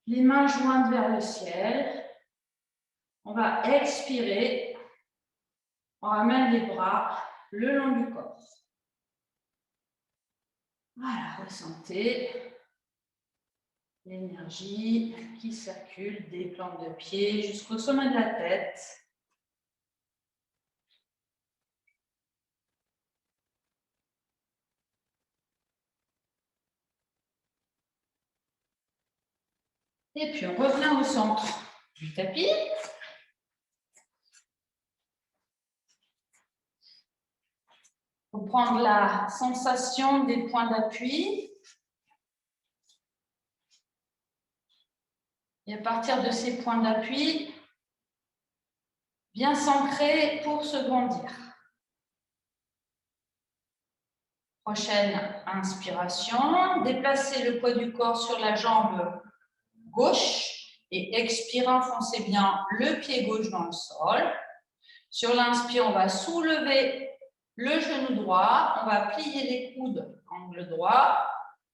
Les mains jointes vers le ciel. On va expirer. On ramène les bras le long du corps. Voilà, ressentez l'énergie qui circule des plantes de pied jusqu'au sommet de la tête. Et puis on revient au centre du tapis. Pour prendre la sensation des points d'appui. Et à partir de ces points d'appui, bien s'ancrer pour se grandir. Prochaine inspiration, déplacez le poids du corps sur la jambe gauche et expirez, enfoncez bien le pied gauche dans le sol. Sur l'inspire, on va soulever le genou droit, on va plier les coudes angle droit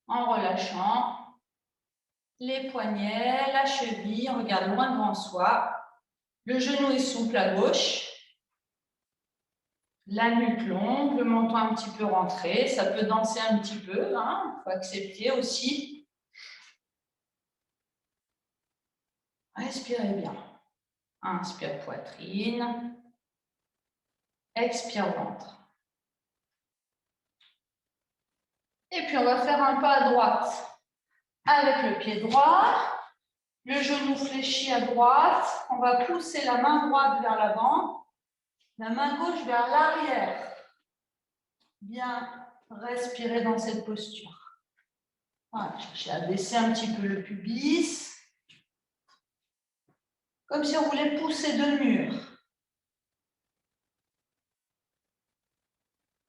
en relâchant les poignets, la cheville, on regarde loin devant soi. Le genou est souple à gauche. La nuque longue, le menton un petit peu rentré. Ça peut danser un petit peu, hein, il faut accepter aussi. Respirez bien. Inspire poitrine. Expire ventre. Et puis on va faire un pas à droite avec le pied droit. Le genou fléchi à droite. On va pousser la main droite vers l'avant. La main gauche vers l'arrière. Bien respirer dans cette posture. Voilà, cherchez à baisser un petit peu le pubis. Comme si on voulait pousser deux murs.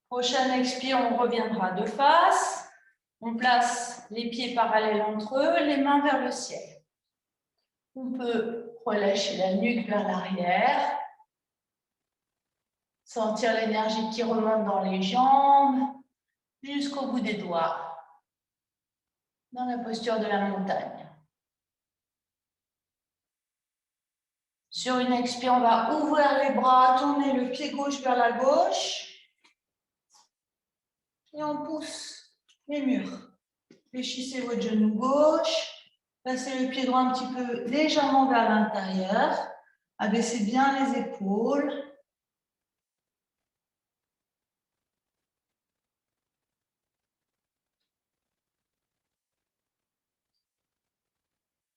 Prochaine expire, on reviendra de face. On place les pieds parallèles entre eux, les mains vers le ciel. On peut relâcher la nuque vers l'arrière. Sentir l'énergie qui remonte dans les jambes jusqu'au bout des doigts. Dans la posture de la montagne. Sur une expire, on va ouvrir les bras, tourner le pied gauche vers la gauche. Et on pousse les murs. Fléchissez votre genou gauche. Passez le pied droit un petit peu légèrement vers l'intérieur. Abaissez bien les épaules.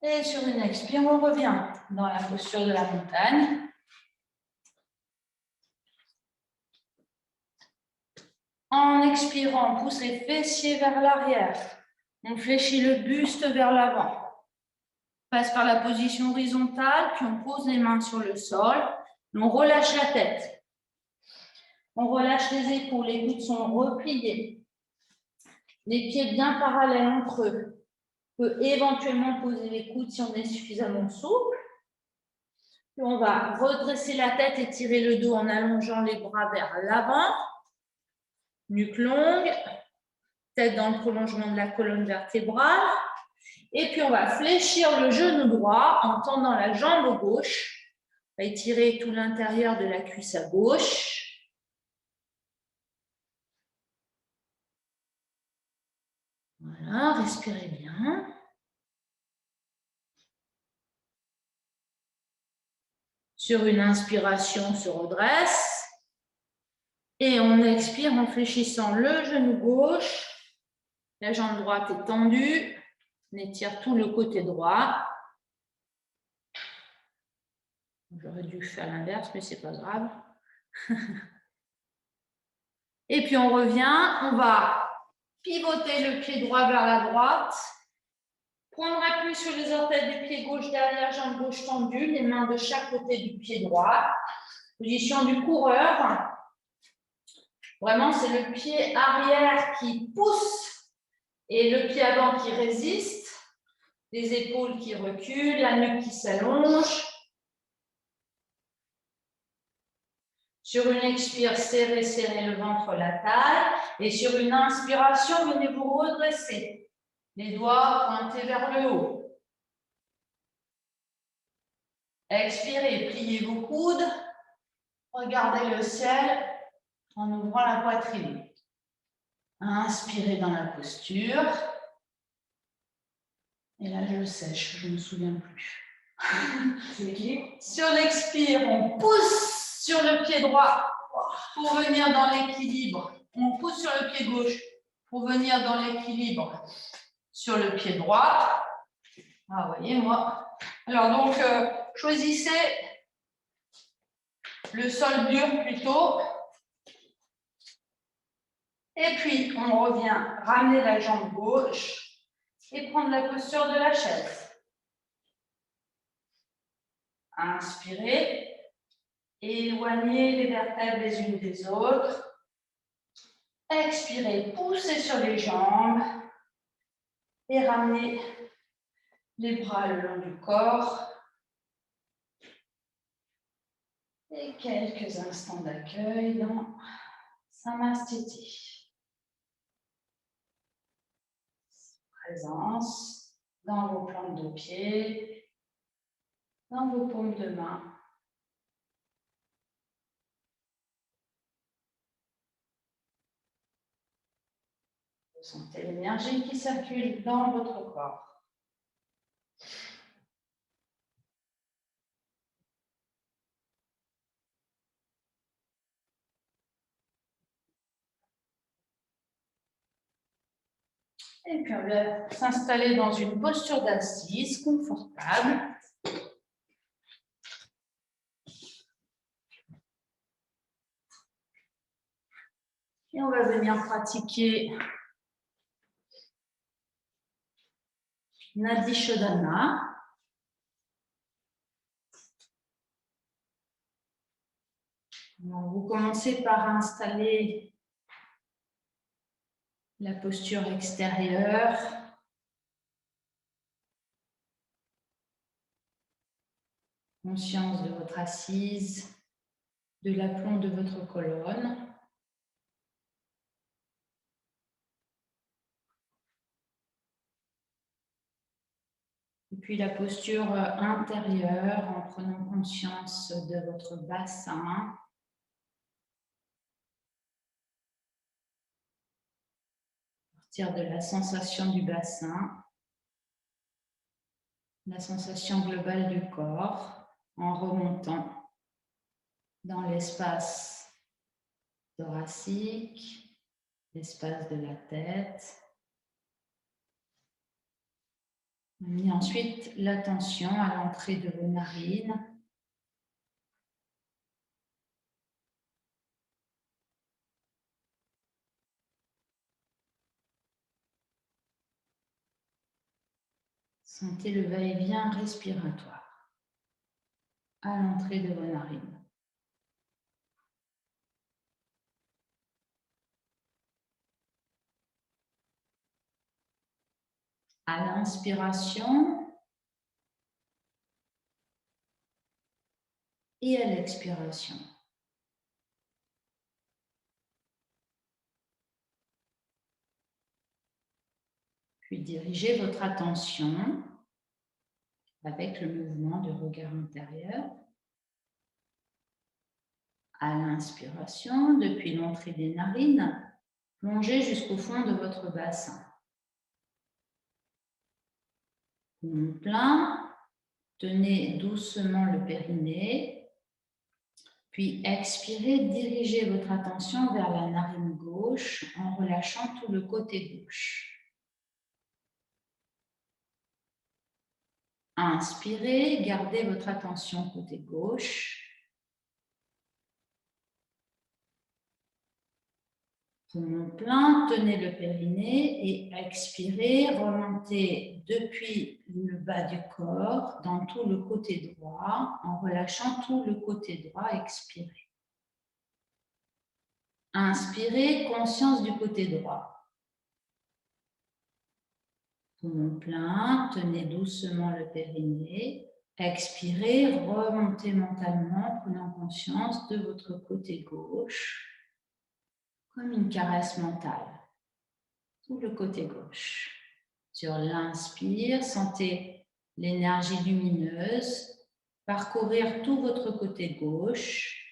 Et sur une expire, on revient dans la posture de la montagne. En expirant, on pousse les fessiers vers l'arrière. On fléchit le buste vers l'avant. On passe par la position horizontale, puis on pose les mains sur le sol. On relâche la tête. On relâche les épaules, les coudes sont repliés. Les pieds bien parallèles entre eux. On peut éventuellement poser les coudes si on est suffisamment souple. Puis on va redresser la tête et tirer le dos en allongeant les bras vers l'avant. Nuque longue, tête dans le prolongement de la colonne vertébrale. Et puis on va fléchir le genou droit en tendant la jambe gauche. On va étirer tout l'intérieur de la cuisse à gauche. Voilà, respirez bien. Sur une inspiration, on se redresse. Et on expire en fléchissant le genou gauche. La jambe droite est tendue. On étire tout le côté droit. J'aurais dû faire l'inverse, mais ce n'est pas grave. Et puis on revient. On va pivoter le pied droit vers la droite. Prendre appui sur les orteils du pied gauche derrière, jambe gauche tendue, les mains de chaque côté du pied droit. Position du coureur. Vraiment, c'est le pied arrière qui pousse et le pied avant qui résiste. Les épaules qui reculent, la nuque qui s'allonge. Sur une expire, serrez le ventre, la taille. Et sur une inspiration, venez vous redresser. Les doigts pointés vers le haut. Expirez, pliez vos coudes. Regardez le ciel en ouvrant la poitrine. Inspirez dans la posture. Et là, je sèche, je ne me souviens plus. Sur l'expire, on pousse sur le pied droit pour venir dans l'équilibre. On pousse sur le pied gauche pour venir dans l'équilibre sur le pied droit. Ah, voyez, moi. Alors, donc, choisissez le sol dur plutôt. Et puis, on revient ramener la jambe gauche et prendre la posture de la chaise. Inspirez. Éloignez les vertèbres les unes des autres. Expirez, poussez sur les jambes et ramenez les bras le long du corps. Et quelques instants d'accueil dans Samastiti. Présence dans vos plantes de pied, dans vos paumes de main. Vous sentez l'énergie qui circule dans votre corps. Et puis on va s'installer dans une posture d'assise confortable. Et on va venir pratiquer Nadi Shodhana. Alors, vous commencez par installer la posture extérieure. Conscience de votre assise, de l'aplomb de votre colonne. Et puis la posture intérieure en prenant conscience de votre bassin. À partir de la sensation du bassin, la sensation globale du corps en remontant dans l'espace thoracique, l'espace de la tête. Amenez ensuite l'attention à l'entrée de vos narines. Sentez le va-et-vient respiratoire à l'entrée de vos narines. À l'inspiration et à l'expiration. Puis dirigez votre attention avec le mouvement du regard intérieur. À l'inspiration, depuis l'entrée des narines, plongez jusqu'au fond de votre bassin. Poumon plein, tenez doucement le périnée, puis expirez, dirigez votre attention vers la narine gauche en relâchant tout le côté gauche. Inspirez, gardez votre attention côté gauche. Poumon plein, tenez le périnée et expirez, remontez depuis le bas du corps dans tout le côté droit en relâchant tout le côté droit, expirez. Inspirez, conscience du côté droit. Poumon plein, tenez doucement le périnée. Expirez, remontez mentalement, prenant conscience de votre côté gauche, comme une caresse mentale. Tout le côté gauche. Sur l'inspire, sentez l'énergie lumineuse parcourir tout votre côté gauche.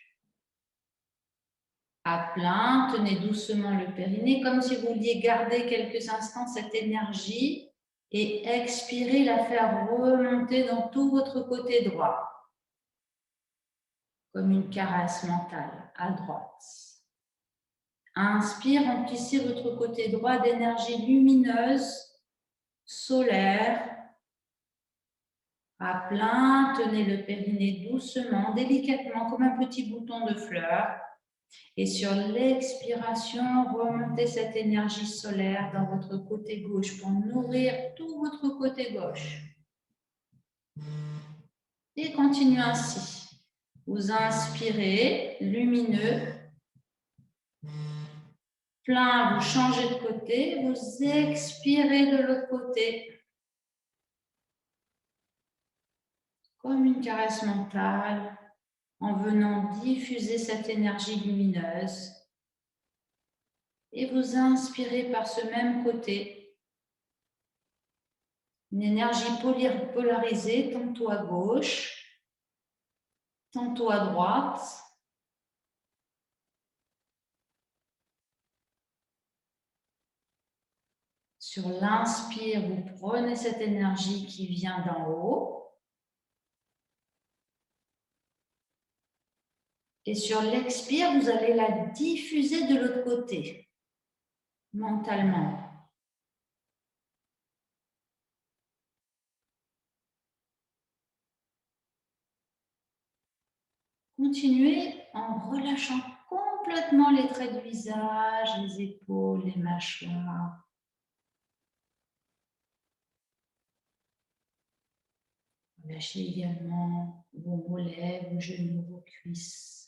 À plein, tenez doucement le périnée, comme si vous vouliez garder quelques instants cette énergie et expirez, la faire remonter dans tout votre côté droit, comme une caresse mentale à droite. Inspire, remplissez votre côté droit d'énergie lumineuse, solaire. À plein, tenez le périnée doucement, délicatement, comme un petit bouton de fleur. Et sur l'expiration, remontez cette énergie solaire dans votre côté gauche pour nourrir tout votre côté gauche. Et continuez ainsi. Vous inspirez, lumineux. Plein, vous changez de côté. Vous expirez de l'autre côté. Comme une caresse mentale, en venant diffuser cette énergie lumineuse. Et vous inspirez par ce même côté. Une énergie polarisée, tantôt à gauche, tantôt à droite. Sur l'inspire, vous prenez cette énergie qui vient d'en haut. Et sur l'expire, vous allez la diffuser de l'autre côté, mentalement. Continuez en relâchant complètement les traits du visage, les épaules, les mâchoires. Lâchez également vos mollets, vos genoux, vos cuisses.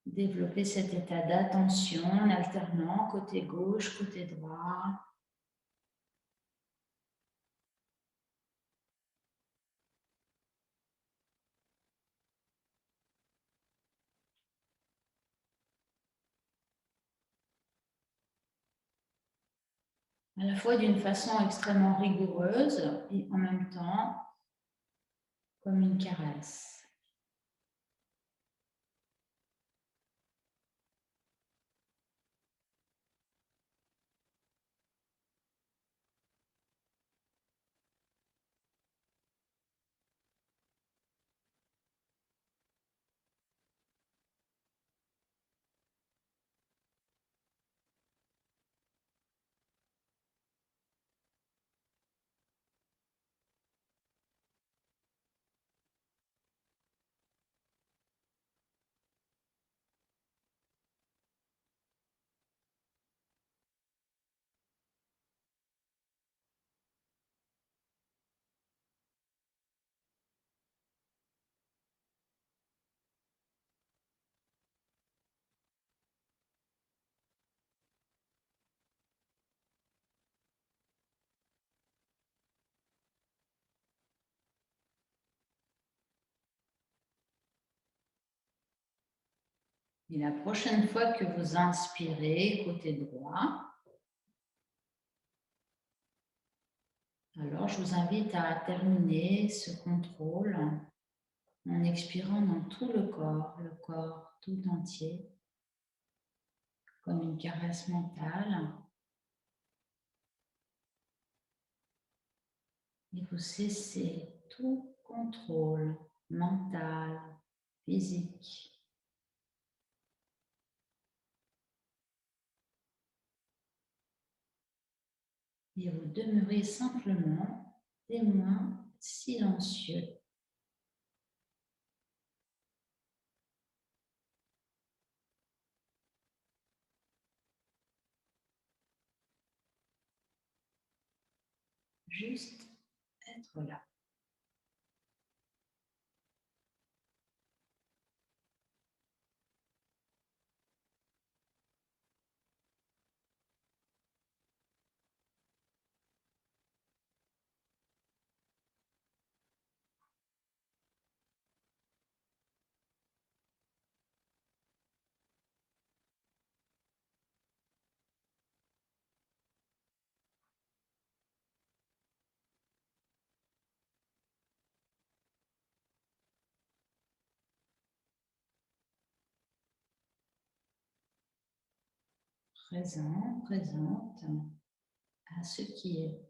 Développez cet état d'attention en alternant côté gauche, côté droit. À la fois d'une façon extrêmement rigoureuse et en même temps comme une caresse. Et la prochaine fois que vous inspirez côté droit, alors je vous invite à terminer ce contrôle en expirant dans tout le corps tout entier, comme une caresse mentale. Et vous cessez tout contrôle mental, physique. Et vous demeurez simplement témoin silencieux. Juste être là. Présent, présente à ce qui est.